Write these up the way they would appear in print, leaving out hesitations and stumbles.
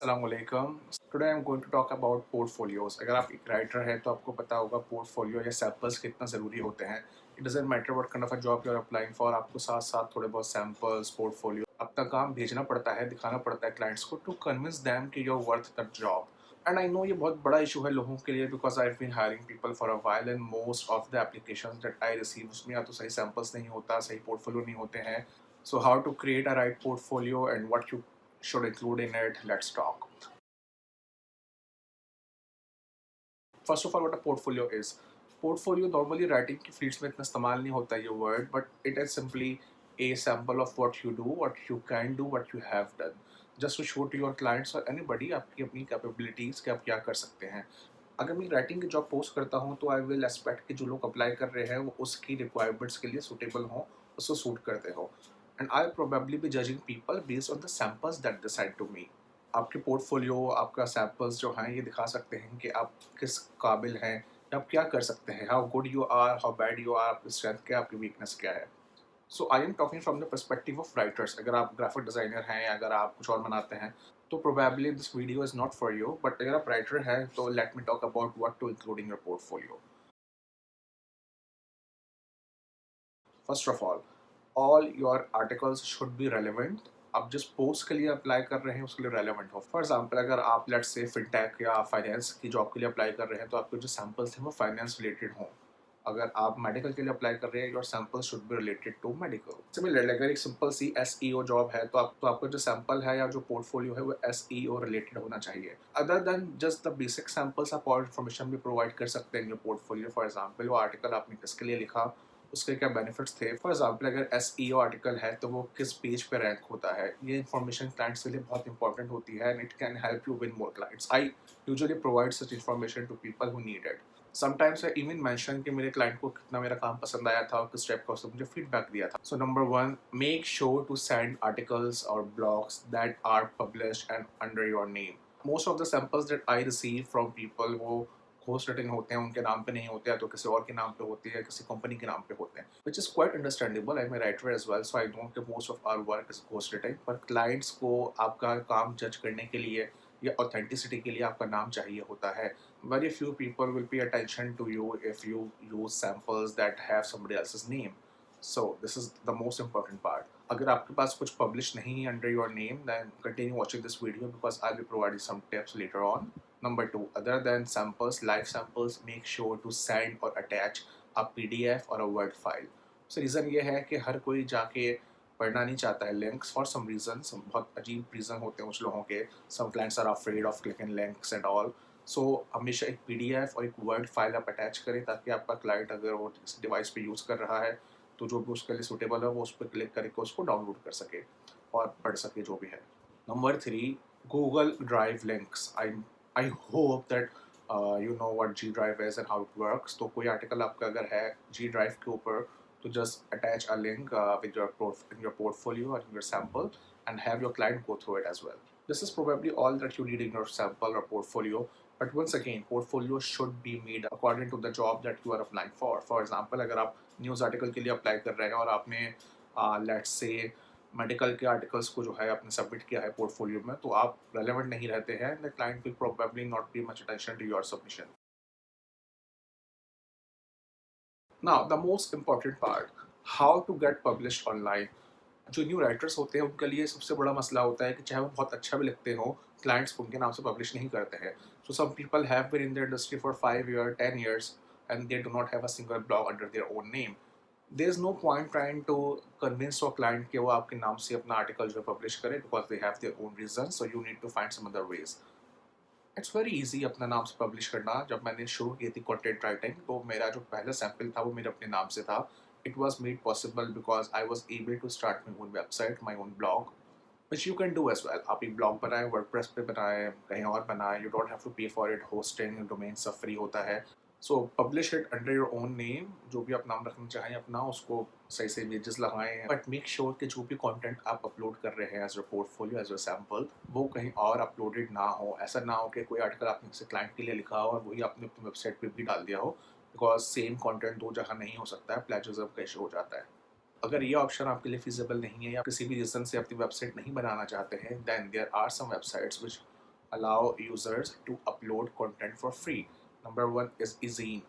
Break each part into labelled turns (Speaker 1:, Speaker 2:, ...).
Speaker 1: Assalamualaikum. Today I'm going to talk about portfolios. अगर आप एक राइटर हैं तो आपको पता होगा पोर्टफोलियो या सैम्पल्स कितना ज़रूरी होते हैं. It doesn't matter what kind of a job you are applying for, आपको साथ साथ थोड़े बहुत सैम्पल्स पोर्टफोलियो अपना काम भेजना पड़ता है, दिखाना पड़ता है क्लाइंट्स को टू कन्विंस दैम कि you are worth that job. And I know ये बहुत बड़ा इशू है लोगों के लिए because I been hiring people for a while and most of the applications that I receive उसमें या तो सही सैम्पल्स नहीं होता, सही पोर्टफोलियो नहीं होते हैं. So how to create a right portfolio and what you should include in it, let's talk. First of all what a portfolio is. Portfolio normally writing की फील्ड्स में इतना इस्तेमाल नहीं होता ये word, but it is simply a sample of what you do, what you can do, what you have done, just to show to your clients और anybody आपकी अपनी कैपेबिलिटीज़ कि आप क्या कर सकते हैं. अगर मैं राइटिंग की जॉब पोस्ट करता हूँ तो आई विल एक्सपेक्ट कि जो लोग अप्लाई कर रहे हैं वो उसकी रिक्वायरमेंट्स के लिए सूटेबल हों, उसको सूट करते हो. And I probably be judging people based on the samples that they send to me. आपके पोर्टफोलियो, आपका सैम्पल्स जो हैं ये दिखा सकते हैं कि आप किस काबिल हैं, आप क्या कर सकते हैं, how good you are, how bad you are, आपकी स्ट्रेंथ क्या है, आपकी वीकनेस क्या है. So I am talking from the perspective of writers. अगर आप ग्राफिक डिज़ाइनर हैं या अगर आप कुछ और बनाते हैं तो probably this video is not for you, but अगर आप राइटर हैं तो let me talk about what to include in your portfolio. First of all your articles should be relevant. आप जिस पोस्ट के लिए अप्लाई कर रहे हैं उसके लिए रेलेवेंट हो. फॉर एग्जाम्पल अगर आप लेट्स से फिनटेक या फाइनेंस की जॉब के लिए अप्लाई कर रहे हैं तो आपके जो सैम्पल्स हैं वो फाइनेंस रिलेटेड हों. अगर आप मेडिकल के लिए अप्लाई कर रहे हैं your sample should be related to medical. Similarly अगर एक सिंपल सी SEO जॉब है तो आपका जो सैम्पल है या जो पोर्टफोलियो है वो SEO रिलेटेड होना चाहिए. Other than just the basic samples आप और इन्फॉर्मेशन भी प्रोवाइड कर सकते हैं योर पोर्टफोलियो. फॉर एग्जाम्पल वो आर्टिकल आपने किसके लिए लिखा, उसके क्या बेनिफिट्स थे. फॉर एग्जाम्पल अगर SEO आर्टिकल है तो वो किस पेज पे रैंक होता है, ये इन्फॉर्मेशन क्लाइंट्स के लिए बहुत इंपॉर्टेंट होती है and it can help you win more clients. I usually provide such information to people who need it. Sometimes I even mention कि मेरे क्लाइंट को कितना मेरा काम पसंद आया था और किस टाइप का उसने मुझे फीडबैक दिया था. So number one, make sure to send articles और blogs that are published and under your name. Most of the samples that I receive from people वो होस्ट रिटन होते हैं, उनके नाम पे नहीं होते हैं तो किसी और के नाम पे होते हैं, किसी कंपनी के नाम पे होते हैं, which is quite understandable. I am a writer as well, so I know कि most of our work is ghost written. पर क्लाइंट्स को आपका काम जज करने के लिए या ऑथेंटिसिटी के लिए आपका नाम चाहिए होता है. Very few people will pay attention to you if you use samples that have somebody else's name. So this is the most important part. अगर आपके पास कुछ publish नहीं है under your name, then continue watching this video because I'll be providing some tips later on. Number two, other than samples, live samples, make sure to send or attach a PDF or a Word file. So reason ये है कि हर कोई जाके पढ़ना नहीं चाहता है links for some reason. बहुत अजीब रीज़न होते हैं उस लोगों के. Some clients are afraid of clicking links and all. So हमेशा एक PDF और एक वर्ड फाइल आप अटैच करें ताकि आपका क्लाइंट अगर वो इस डिवाइस पे यूज़ कर रहा है तो जो भी उसके लिए सूटेबल है वो उस पर क्लिक करके उसको डाउनलोड कर सके और पढ़ सके जो भी है. Number three, Google drive links. I hope that you know what G drive is and how it works. तो कोई आर्टिकल आपका अगर है G ड्राइव के ऊपर to just attach a link with in your portfolio or in your sample and have your client go through it as well. This is probably all that you need in your sample or portfolio. But once again, portfolio should be made according to the job that you are applying for. For example, अगर आप news article के लिए apply कर रहे हैं और आपने let's say medical के आर्टिकल्स को जो है आपने सबमिट किया है पोर्टफोलियो में तो आप रेलेवेंट नहीं रहते हैं, the client will probably not pay much attention to your submission. Now, the most important part, how to get published online. जो न्यू राइटर्स होते हैं उनके लिए सबसे बड़ा मसला होता है कि चाहे वो बहुत अच्छा भी लिखते हो, क्लाइंट्स उनके नाम से पब्लिश नहीं करते हैं. So some people have been in the industry for 5 years 10 years and they do not have a single blog under their own name. There is no point trying to convince your client कि वो आपके नाम से अपना article जो publish करें because they have their own reasons, so you need to find some other ways. It's very easy अपना नाम से पब्लिश करना. जब मैंने शुरू की थी कंटेंट राइटिंग तो मेरा जो पहला सैम्पल था वो मेरे अपने नाम से था. It was made possible because I was able to start my own website, my own blog, which you can do as well. आप एक ब्लॉग बनाए, वर्डप्रेस पे बनाए, कहीं और बनाए, you don't have to pay for it. Hosting domain सब free होता है. So publish it under your own name. जो भी आप नाम रखना चाहें अपना, उसको सही से इमेजेस लगाएं, बट मेक श्योर कि जो भी कंटेंट आप अपलोड कर रहे हैं as a portfolio, as a sample, वो कहीं और अपलोडेड ना हो. ऐसा ना हो कि कोई आर्टिकल आपने किसी क्लाइंट के लिए लिखा हो और वही आपने अपनी वेबसाइट पे भी डाल दिया हो, बिकॉज सेम कंटेंट दो जगह नहीं हो सकता है, प्लेजरिज्म का इशू हो जाता है. अगर ये ऑप्शन आपके लिए फिजिबल नहीं है या किसी भी रीज़न से अपनी वेबसाइट नहीं बनाना चाहते हैं, then there are some websites which allow users to upload content for free. Number one is Ezine.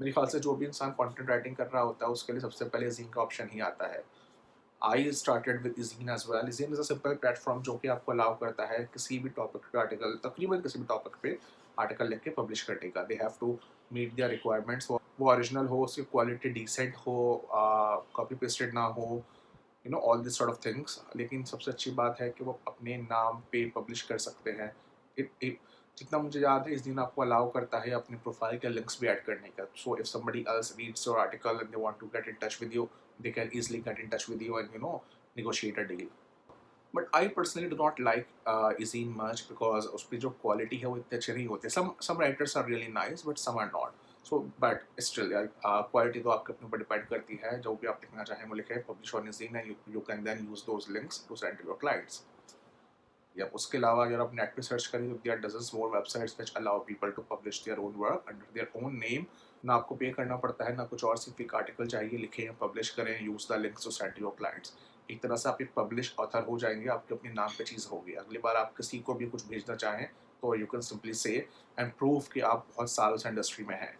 Speaker 1: मेरे ख्याल से जो भी इंसान कंटेंट राइटिंग कर रहा होता है उसके लिए सबसे पहले Ezine का ऑप्शन ही आता है. I started with Ezine as well. Ezine is a simple platform जो कि आपको अलाउ करता है किसी भी टॉपिक पे आर्टिकल, तकरीबन किसी भी टॉपिक पे आर्टिकल लिख के पब्लिश करने का. They have to meet their requirements. वो ओरिजिनल हो, उसकी क्वालिटी डिसेंट हो, कॉपी पेस्टेड ना हो, you know all this sort of things. लेकिन सबसे अच्छी बात है कि वो अपने नाम पे पब्लिश कर सकते हैं. इट जितना मुझे याद है इस दिन आपको अलाउ करता है अपने प्रोफाइल के लिंक्स भी ऐड करने का. So if somebody else reads your article and they want to get in touch with you, they can easily get in touch with you and negotiate a deal. But I personally do not like Ezine much because उसकी जो quality है वो इतने अच्छे नहीं होते. Some writers are really nice but some are not. So but still quality तो आपके अपने ऊपर depend करती है. जो भी आप लिखना चाहें वो लिखें, publish on Ezine and you can then use those links to send to your clients. या उसके अलावा अगर आप नेट पे सर्च करें तो there are dozens more websites which allow people to publish their own work under their own name. ना आपको पे करना पड़ता है, ना कुछ और, सिर्फ एक आर्टिकल चाहिए, लिखें, पब्लिश करें, use the links to send to your clients. एक तरह से आप एक पब्लिश ऑथर हो जाएंगे. आपके अपने नाम पे चीज़ होगी. अगली बार आप किसी को भी कुछ भेजना चाहें तो यू कैन सिंपली से एंड प्रूव कि आप बहुत सालों से इंडस्ट्री में हैं.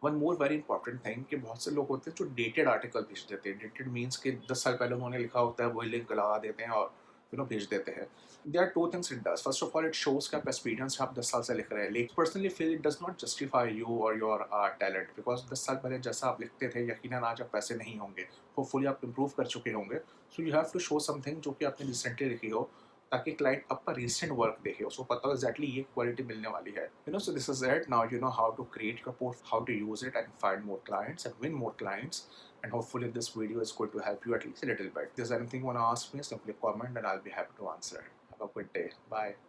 Speaker 1: One more very important thing कि बहुत से लोग होते हैं जो डेटेड आर्टिकल भेज देते हैं. डेटेड मीन्स कि 10 साल पहले उन्होंने लिखा होता है वही लिंक लगा देते हैं और भेज देते हैं. There are two things it does. First of all, it shows कि आप एक्सपीरियंस आप 10 साल से लिख रहे हैं. लेकिन personally feel it does not justify you और योर टैलेंट, बिकॉज 10 साल पहले जैसा आप लिखते थे यकीनन आज आप वैसे नहीं होंगे. होपफुली आप इम्प्रूव कर चुके होंगे. So you have to show something जो कि आपने रिसेंटली लिखी हो, ताकि क्लाइंट आपका रिसेंट वर्क देखे, उसको पता हो एग्जैक्टली ये क्वालिटी मिलने वाली है. So this is it. Now you know how to create your post, how to use it and find more clients and win more clients. And hopefully this video is going to help you at least a little bit. If there's anything you want to ask me, simply comment and I'll be happy to answer. Have a good day. Bye.